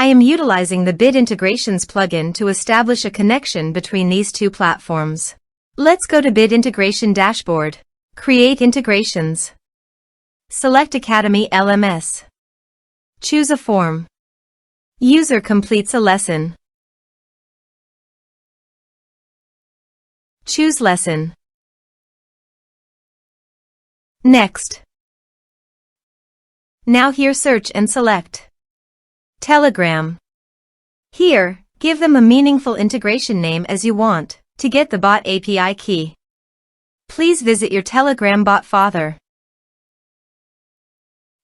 I am utilizing the Bid Integrations plugin to establish a connection between these two platforms. Let's go to Bid Integration Dashboard. Create Integrations. Select Academy LMS. Choose a form. User completes a lesson. Choose lesson. Next. Now here search and select Telegram. Here, give them a meaningful integration name as you want to get the bot API key. Please visit your Telegram bot father.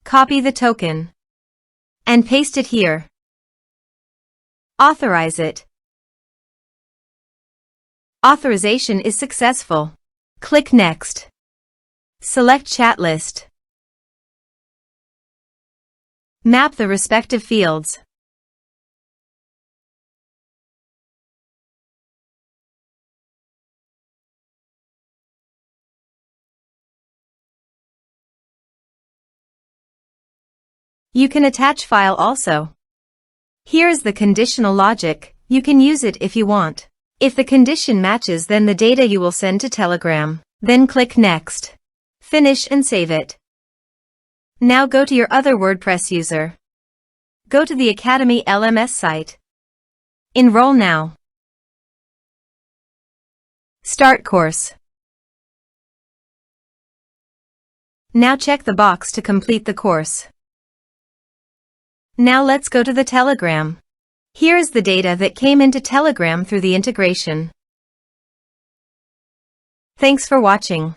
Copy the token and paste it here. Authorize it. Authorization is successful. Click Next. Select Chat List. Map the respective fields. You can attach file also. Here is the conditional logic. You can use it if you want. If the condition matches, then the data you will send to Telegram. Then click Next. Finish and save it. Now go to your other WordPress user. Go to the Academy LMS site. Enroll now. Start course. Now check the box to complete the course. Now let's go to the Telegram. Here is the data that came into Telegram through the integration. Thanks for watching.